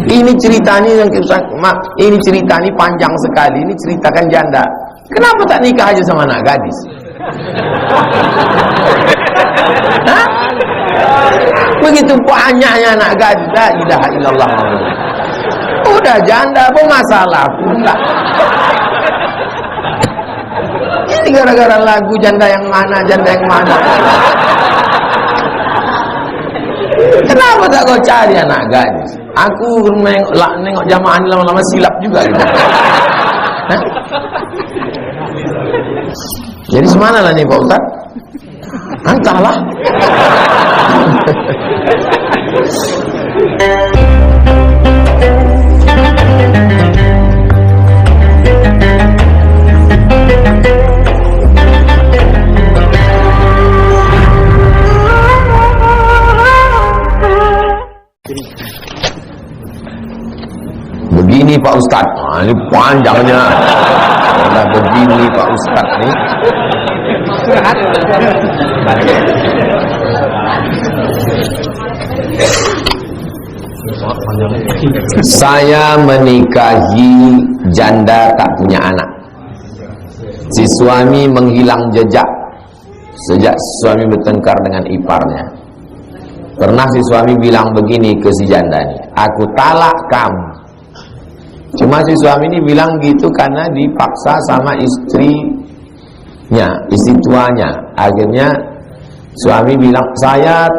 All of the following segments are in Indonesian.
Ini ceritanya yang ini cerita ini panjang sekali. Ini ceritakan janda. Kenapa tak nikah aja sama anak gadis? Hah? Begitu banyaknya anak gadis. La ilaha illallah. Udah janda apa masalah pula. Ini gara-gara lagu janda yang mana, janda yang mana. Kenapa tak kau cari anak gadis? Aku nengok jamaah ini lama-lama silap juga gitu. Hah? Jadi semana lah nih Pak Ustaz? Entahlah. Begini Pak Ustaz, nah, ini panjangnya. Nah, begini Pak Ustaz nih. Saya menikahi janda tak punya anak. Si suami menghilang jejak sejak suami bertengkar dengan iparnya. Pernah si suami bilang begini ke si janda ini, aku talak kamu. Cuma si suami ini bilang gitu karena dipaksa sama istrinya, istri tuanya. Akhirnya suami bilang, saya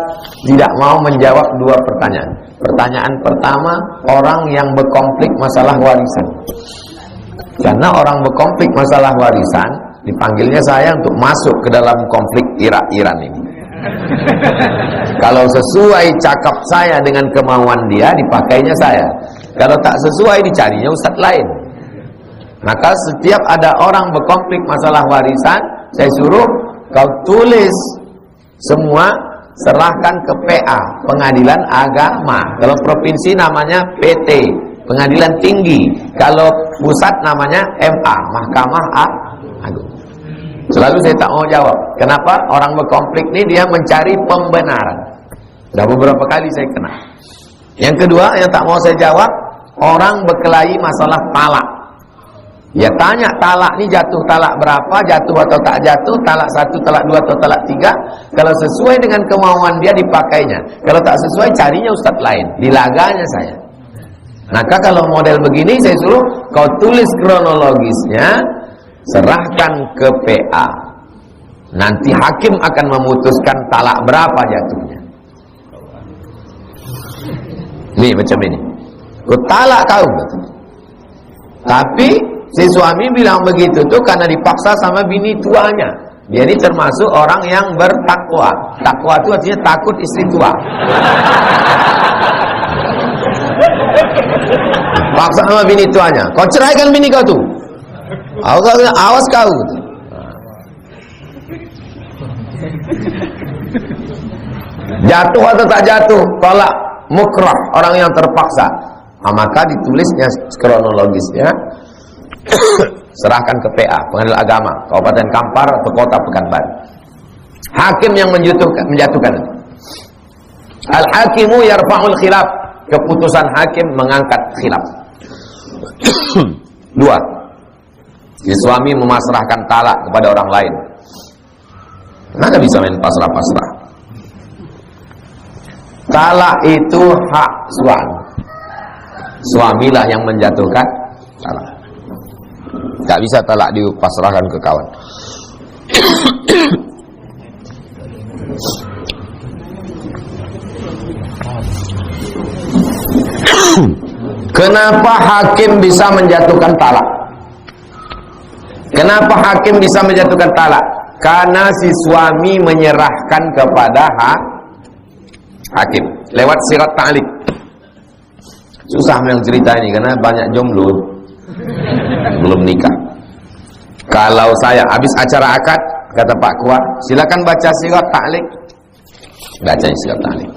tidak mau menjawab dua pertanyaan. Pertanyaan pertama, orang yang berkonflik masalah warisan. Karena orang berkonflik masalah warisan, dipanggilnya saya untuk masuk ke dalam konflik Irak-Iran ini. Kalau sesuai cakap saya dengan kemauan dia, dipakainya saya. Kalau tak sesuai, dicarinya ustadz lain. Maka setiap ada orang berkonflik masalah warisan, saya suruh kau tulis semua, serahkan ke PA, Pengadilan Agama. Kalau provinsi namanya PT, Pengadilan Tinggi. Kalau pusat namanya MA, Mahkamah Agung. Selalu saya tak mau jawab. Kenapa? Orang berkonflik ini dia mencari pembenaran. Sudah beberapa kali saya kena. Yang kedua yang tak mau saya jawab, orang berkelahi masalah talak. Ya tanya talak ini jatuh talak berapa, jatuh atau tak jatuh, talak 1, talak 2 atau talak 3. Kalau sesuai dengan kemauan dia dipakainya. Kalau tak sesuai carinya ustadz lain, dilaganya saya. Maka kalau model begini saya suruh kau tulis kronologisnya, serahkan ke PA. Nanti hakim akan memutuskan talak berapa jatuhnya. Nih macam ini. Ku talak kau. Tapi si suami bilang begitu tuh karena dipaksa sama bini tuanya. Dia ini termasuk orang yang bertakwa. Takwa itu artinya takut istri tua. Paksa sama bini tuanya. Kau ceraikan bini kau tuh. Awas kau. Jatuh atau tak jatuh, tolak mukrah, orang yang terpaksa. Nah, maka ditulisnya kronologisnya, serahkan ke PA, Pengadilan Agama, Kabupaten Kampar atau Kota Pekanbaru. Hakim yang menjatuhkan. Al-hakimu yarfa'ul khilaf, keputusan hakim mengangkat khilaf. 2. Si suami memasrahkan talak kepada orang lain. Mana bisa main pasrah-pasrah? Talak itu hak suami. Suamilah yang menjatuhkan talak. Tak bisa talak dipasrahkan ke kawan. Kenapa hakim bisa menjatuhkan talak? Kenapa hakim bisa menjatuhkan talak? Karena si suami menyerahkan kepada hakim lewat sirat ta'liq. Susah memang cerita ini karena banyak jomblo belum nikah. Kalau saya habis acara akad, kata Pak Kuat, silakan baca sirat ta'liq. Baca sirat ta'liq.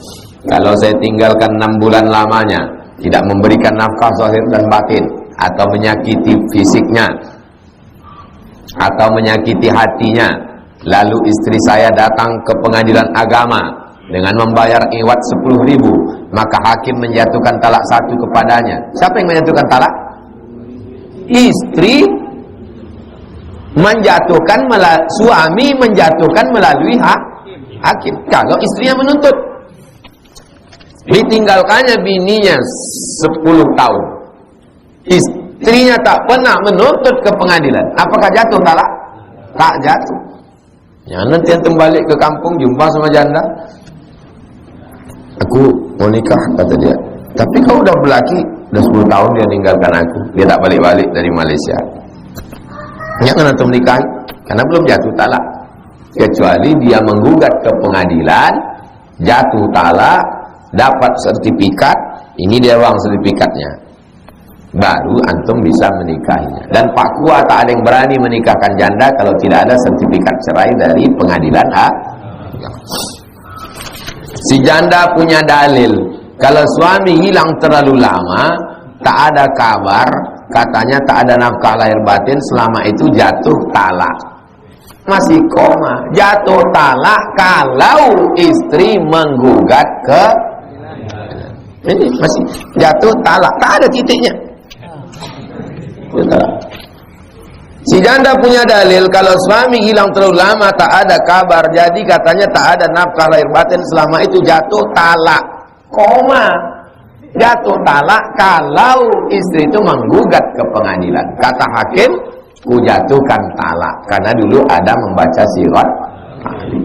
Kalau saya tinggalkan 6 bulan lamanya, tidak memberikan nafkah zahir dan batin, atau menyakiti fisiknya, atau menyakiti hatinya, lalu istri saya datang ke Pengadilan Agama dengan membayar iwat 10.000, maka hakim menjatuhkan talak 1 kepadanya. Siapa yang menjatuhkan talak? Istri menjatuhkan, suami menjatuhkan melalui hakim. Kalau istrinya menuntut, ditinggalkannya bininya 10 tahun, istrinya tak pernah menuntut ke pengadilan, apakah jatuh talak? Tak jatuh. Ya, nanti antum balik ke kampung jumpa sama janda, aku mau nikah, kata dia, tapi kau udah berlaki, udah 10 tahun dia ninggalkan aku, dia tak balik-balik dari Malaysia. Jangan antum nikah, karena belum jatuh talak. Kecuali dia menggugat ke pengadilan, jatuh talak, dapat sertifikat, ini dia uang sertifikatnya, baru antum bisa menikahinya. Dan Pak Kua tak ada yang berani menikahkan janda kalau tidak ada sertifikat cerai dari pengadilan. Si janda punya dalil, kalau suami hilang terlalu lama, tak ada kabar, katanya tak ada nafkah lahir batin, selama itu jatuh talak. Masih koma, jatuh talak kalau istri menggugat ke, ini masih jatuh talak, tak ada titiknya. Si janda punya dalil, kalau suami hilang terlalu lama, tak ada kabar, jadi katanya tak ada nafkah lahir batin, selama itu jatuh talak, koma, jatuh talak kalau istri itu menggugat ke pengadilan. Kata hakim, ku jatuhkan talak, karena dulu ada membaca sirat.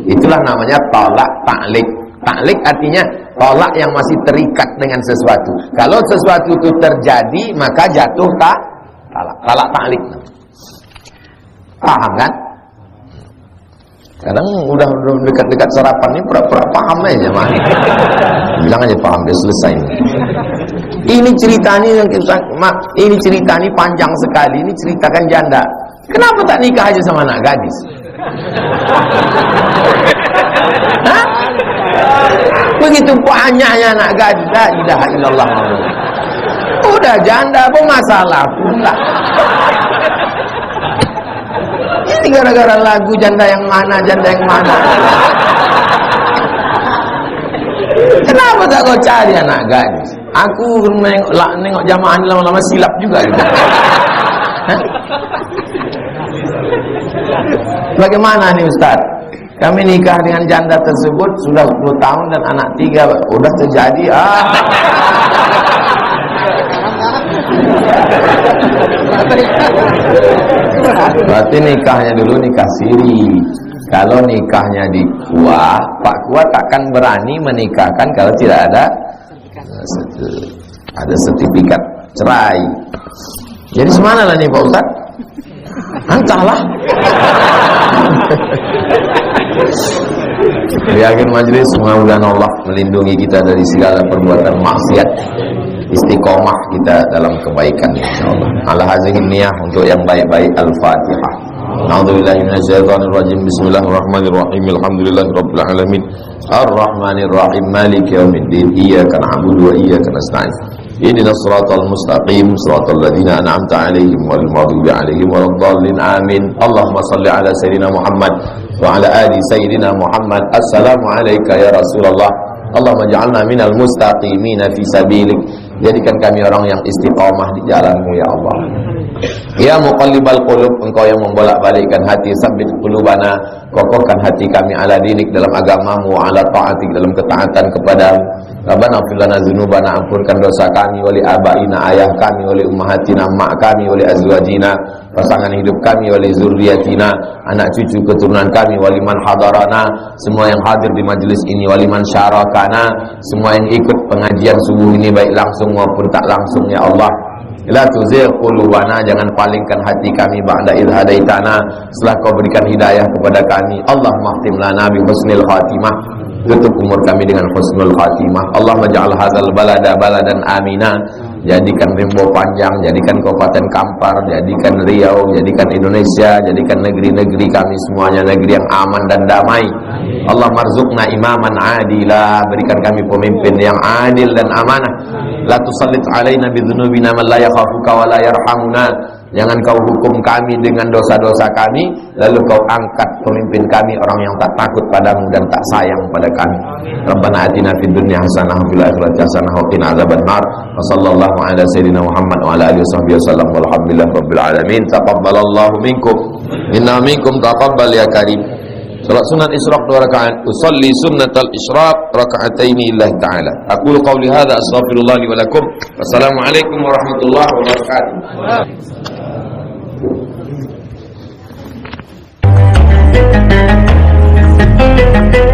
Itulah namanya tolak taklik. Taklik artinya tolak yang masih terikat dengan sesuatu. Kalau sesuatu itu terjadi, maka jatuh talak. Talak taklik. Paham kan? Kadang udah dekat-dekat sarapan ini pura-pura paham aja mah. Bilang aja paham, dia selesai. Ini ceritanya yang ini cerita ini panjang sekali. Ini ceritakan janda. Kenapa tak nikah aja sama anak gadis? Hah? Begitu banyaknya anak gadis, la ilaha illallah. Udah janda pun masalah pula. Ini gara-gara lagu janda yang mana, janda yang mana. Kenapa tak kau cari anak gadis? Aku nengok jamaah ini lama-lama silap juga gitu. Bagaimana nih Ustaz? Kami nikah dengan janda tersebut sudah 10 tahun dan anak 3 udah terjadi. Berarti nikahnya dulu nikah siri. Kalau nikahnya di Kuah, Pak Kuah takkan berani menikahkan kalau tidak ada sertifikat cerai. Jadi semana lah nih Pak Ustaz? Entahlah. Di akhir majlis, mudah-mudahan Allah melindungi kita dari segala perbuatan maksiat, istiqomah kita dalam kebaikan insyaallah. Ala hazihi niyah, untuk yang baik-baik. Al-Fatihah. A'udzubillahi minasyaitonir rajim. Bismillahirrahmanirrahim. Alhamdulillahirabbil alamin. Ar-Rahmanirrahim. Maliki yaumiddin. Iyyaka na'budu wa iyyaka nasta'in. Ihdinas siratal mustaqim, siratal ladzina an'amta 'alaihim ghairil maghdubi 'alaihim waladdallin. Amin. Allahumma shalli 'ala sayyidina Muhammad wa 'ala ali sayyidina Muhammad. Assalamu alayka ya Rasulullah. Allahumma ja'alna minal mustaqimina fi sabilik. Jadikan kami orang yang istiqamah di jalanmu ya Allah. Ya muqallibal qulub, engkau yang membolak-balikkan hati, sabbit qulubana, kokohkan hati kami ala dinik, dalam agamamu, ala ta'atik, dalam ketaatan kepadamu. Rabbana ighfir lana dzunubana, ampunkan dosa kami, wali abaina, ayah kami, wali ummahatina, mak kami, wali azwajina, pasangan hidup kami, wali zurriyatina, anak cucu keturunan kami, wali man hadarana, semua yang hadir di majelis ini, wali man syarakana, semua yang ikut pengajian subuh ini baik langsung maupun tak langsung ya Allah. La tuzigh qulubana, jangan palingkan hati kami ba'da idh hadaitana, setelah kau berikan hidayah kepada kami. Allahumma khtim lana bi husnil khatimah, tutup umur kami dengan husnul khatimah. Allahumma ja'al hadzal balada baladan amina, jadikan Rimbo Panjang, jadikan Kabupaten Kampar, jadikan Riau, jadikan Indonesia, jadikan negeri-negeri kami semuanya negeri yang aman dan damai. Allah marzuqna imaman adila, berikan kami pemimpin yang adil dan amanah. La tusallit alaina bidzunubina man la yakhafuka wa la yarhamuna, Jangan kau hukum kami dengan dosa-dosa kami, lalu kau angkat pemimpin kami orang yang tak takut padamu dan tak sayang pada kami. Rabbana atina fid dunya hasanah wa fil akhirati hasanah wa qina adzabannar. Wa sallallahu ala sayyidina Muhammad wa ala alihi washabbihi wasallam walhamdulillahi rabbil alamin. Taqabbalallahu minkum inna minkum taqabbal ya karim. Salat sunat Isyraq 2 rakaat. Usolli sunnatal Isyraq raka'ataini lillahi ta'ala. Aqulu qawli hadza astaghfirullah li wa lakum. Wassalamualaikum warahmatullahi wabarakatuh. Thank you.